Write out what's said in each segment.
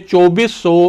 2400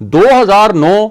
2009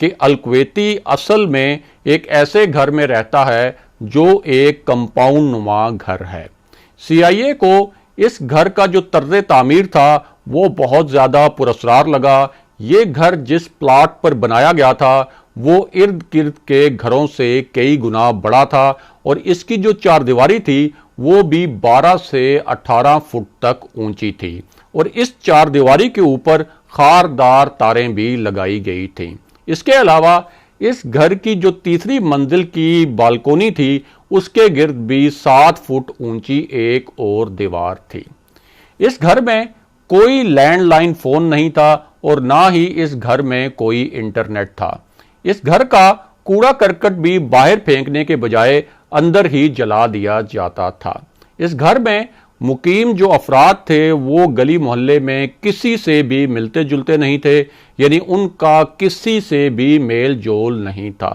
کہ الکویتی اصل میں ایک ایسے گھر میں رہتا ہے جو ایک کمپاؤنڈ نما گھر ہے۔ CIA کو اس گھر کا جو طرز تعمیر تھا وہ بہت زیادہ پراسرار لگا۔ یہ گھر جس پلاٹ پر بنایا گیا تھا وہ ارد گرد کے گھروں سے کئی گنا بڑا تھا، اور اس کی جو چار دیواری تھی وہ بھی 12 سے 18 فٹ تک اونچی تھی، اور اس چار دیواری کے اوپر خاردار تاریں بھی لگائی گئی تھیں۔ اس کے علاوہ اس گھر کی جو تیسری منزل کی بالکونی تھی اس کے گرد بھی 7 فٹ اونچی ایک اور دیوار تھی۔ اس گھر میں کوئی لینڈ لائن فون نہیں تھا اور نہ ہی اس گھر میں کوئی انٹرنیٹ تھا۔ اس گھر کا کوڑا کرکٹ بھی باہر پھینکنے کے بجائے اندر ہی جلا دیا جاتا تھا۔ اس گھر میں مقیم جو افراد تھے وہ گلی محلے میں کسی سے بھی ملتے جلتے نہیں تھے، یعنی ان کا کسی سے بھی میل جول نہیں تھا۔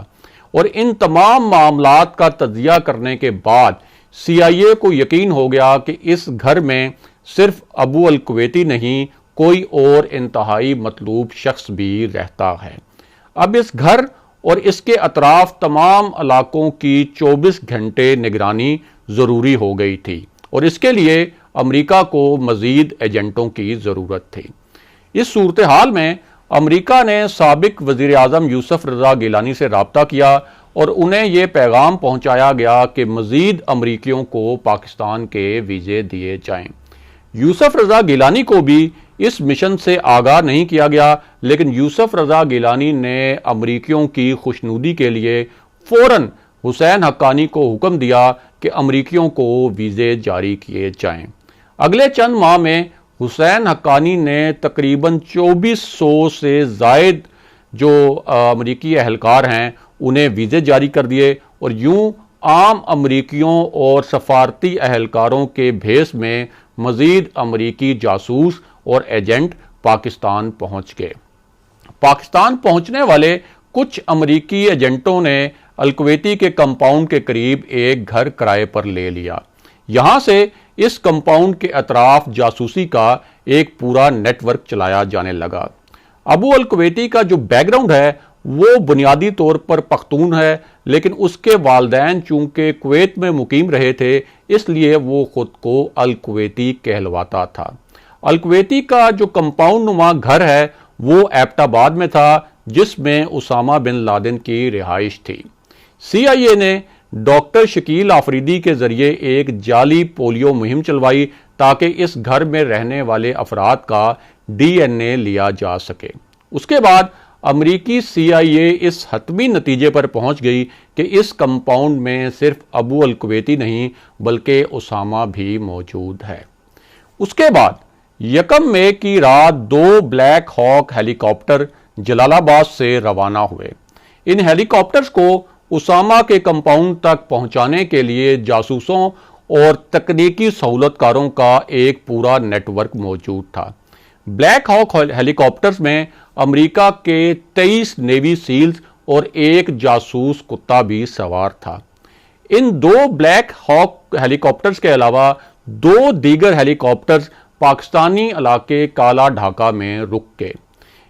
اور ان تمام معاملات کا تجزیہ کرنے کے بعد CIA کو یقین ہو گیا کہ اس گھر میں صرف ابو الکویتی نہیں، کوئی اور انتہائی مطلوب شخص بھی رہتا ہے۔ اب اس گھر اور اس کے اطراف تمام علاقوں کی 24 گھنٹے نگرانی ضروری ہو گئی تھی، اور اس کے لیے امریکہ کو مزید ایجنٹوں کی ضرورت تھی۔ اس صورتحال میں امریکہ نے سابق وزیر اعظم یوسف رضا گیلانی سے رابطہ کیا اور انہیں یہ پیغام پہنچایا گیا کہ مزید امریکیوں کو پاکستان کے ویزے دیے جائیں۔ یوسف رضا گیلانی کو بھی اس مشن سے آگاہ نہیں کیا گیا، لیکن یوسف رضا گیلانی نے امریکیوں کی خوشنودی کے لیے فوراً حسین حقانی کو حکم دیا کہ امریکیوں کو ویزے جاری کیے جائیں۔ اگلے چند ماہ میں حسین حقانی نے تقریباً 2400 سے زائد جو امریکی اہلکار ہیں انہیں ویزے جاری کر دیے، اور یوں عام امریکیوں اور سفارتی اہلکاروں کے بھیس میں مزید امریکی جاسوس اور ایجنٹ پاکستان پہنچ گئے۔ پاکستان پہنچنے والے کچھ امریکی ایجنٹوں نے الکویتی کے کمپاؤنڈ کے قریب ایک گھر کرائے پر لے لیا۔ یہاں سے اس کمپاؤنڈ کے اطراف جاسوسی کا ایک پورا نیٹ ورک چلایا جانے لگا۔ ابو الکویتی کا جو بیک گراؤنڈ ہے وہ بنیادی طور پر پختون ہے، لیکن اس کے والدین چونکہ کویت میں مقیم رہے تھے اس لیے وہ خود کو الکویتی کہلواتا تھا۔ الکویتی کا جو کمپاؤنڈ نما گھر ہے وہ ایبٹ آباد میں تھا، جس میں اسامہ بن لادن کی رہائش تھی۔ CIA نے ڈاکٹر شکیل آفریدی کے ذریعے ایک جعلی پولیو مہم چلوائی تاکہ اس گھر میں رہنے والے افراد کا DNA لیا جا سکے۔ اس کے بعد امریکی CIA اس حتمی نتیجے پر پہنچ گئی کہ اس کمپاؤنڈ میں صرف ابو الکویتی نہیں بلکہ اسامہ بھی موجود ہے۔ اس کے بعد 1 مئی کی رات 2 بلیک ہاک ہیلی کاپٹر جلال آباد سے روانہ ہوئے۔ ان ہیلی کاپٹرز کو اسامہ کے کمپاؤنڈ تک پہنچانے کے لیے جاسوسوں اور تکنیکی سہولت کاروں کا ایک پورا نیٹ ورک موجود تھا۔ بلیک ہاک ہیلی کاپٹرز میں امریکہ کے 23 نیوی سیلز اور ایک جاسوس کتا بھی سوار تھا۔ ان 2 بلیک ہاک ہیلی کاپٹرز کے علاوہ 2 دیگر ہیلی کاپٹرز پاکستانی علاقے کالا ڈھاکہ میں رک گئے۔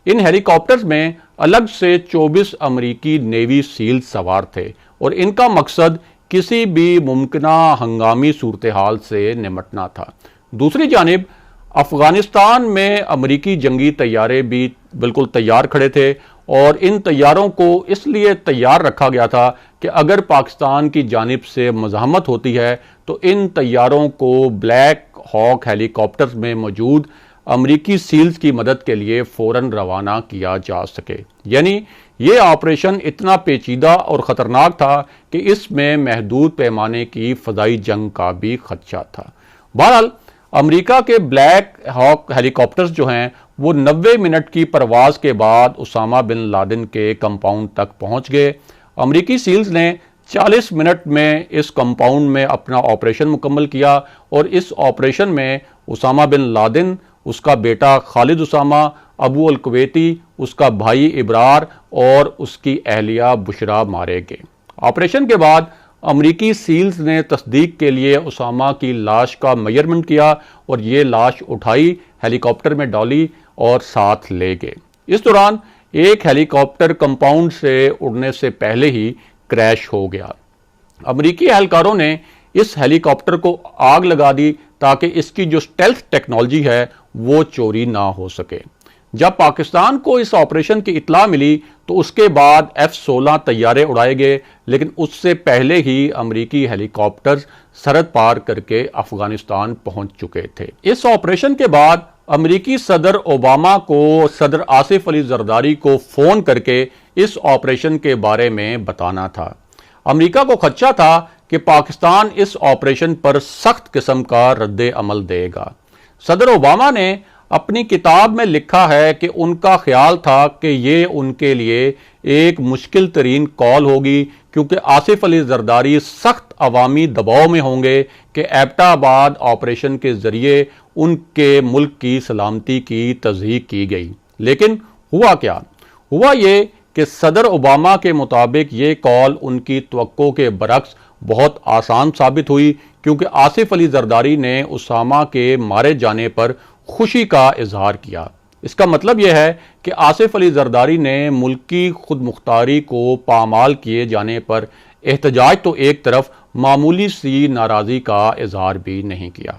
ان ہیلی کاپٹرز میں الگ سے 24 امریکی نیوی سیل سوار تھے، اور ان کا مقصد کسی بھی ممکنہ ہنگامی صورتحال سے نمٹنا تھا۔ دوسری جانب افغانستان میں امریکی جنگی طیارے بھی بالکل تیار کھڑے تھے، اور ان طیاروں کو اس لیے تیار رکھا گیا تھا کہ اگر پاکستان کی جانب سے مزاحمت ہوتی ہے تو ان طیاروں کو بلیک ہاک ہیلی کاپٹرز میں موجود امریکی سیلز کی مدد کے لیے فوراً روانہ کیا جا سکے۔ یعنی یہ آپریشن اتنا پیچیدہ اور خطرناک تھا کہ اس میں محدود پیمانے کی فضائی جنگ کا بھی خدشہ تھا۔ بہرحال امریکہ کے بلیک ہاک ہیلی کاپٹرز جو ہیں وہ 90 منٹ کی پرواز کے بعد اسامہ بن لادن کے کمپاؤنڈ تک پہنچ گئے۔ امریکی سیلز نے 40 منٹ میں اس کمپاؤنڈ میں اپنا آپریشن مکمل کیا، اور اس آپریشن میں اسامہ بن لادن، اس کا بیٹا خالد اسامہ، ابو الکویتی، اس کا بھائی ابرار اور اس کی اہلیہ بشرا مارے گئے۔ آپریشن کے بعد امریکی سیلز نے تصدیق کے لیے اسامہ کی لاش کا میجرمنٹ کیا، اور یہ لاش اٹھائی، ہیلی کاپٹر میں ڈالی اور ساتھ لے گئے۔ اس دوران ایک ہیلی کاپٹر کمپاؤنڈ سے اڑنے سے پہلے ہی کریش ہو گیا۔ امریکی اہلکاروں نے اس ہیلی کاپٹر کو آگ لگا دی تاکہ اس کی جو اسٹیلتھ ٹیکنالوجی ہے وہ چوری نہ ہو سکے۔ جب پاکستان کو اس آپریشن کی اطلاع ملی تو اس کے بعد F-16 طیارے اڑائے گئے، لیکن اس سے پہلے ہی امریکی ہیلی کاپٹرز سرحد پار کر کے افغانستان پہنچ چکے تھے۔ اس آپریشن کے بعد امریکی صدر اوباما کو صدر آصف علی زرداری کو فون کر کے اس آپریشن کے بارے میں بتانا تھا۔ امریکہ کو خدشہ تھا کہ پاکستان اس آپریشن پر سخت قسم کا رد عمل دے گا۔ صدر اوباما نے اپنی کتاب میں لکھا ہے کہ ان کا خیال تھا کہ یہ ان کے لیے ایک مشکل ترین کال ہوگی، کیونکہ آصف علی زرداری سخت عوامی دباؤ میں ہوں گے کہ ایبٹ آباد آپریشن کے ذریعے ان کے ملک کی سلامتی کی تصدیق کی گئی۔ لیکن ہوا کیا؟ ہوا یہ کہ صدر اوباما کے مطابق یہ کال ان کی توقع کے برعکس بہت آسان ثابت ہوئی، کیونکہ آصف علی زرداری نے اسامہ کے مارے جانے پر خوشی کا اظہار کیا۔ اس کا مطلب یہ ہے کہ آصف علی زرداری نے ملک کی خود مختاری کو پامال کیے جانے پر احتجاج تو ایک طرف، معمولی سی ناراضی کا اظہار بھی نہیں کیا۔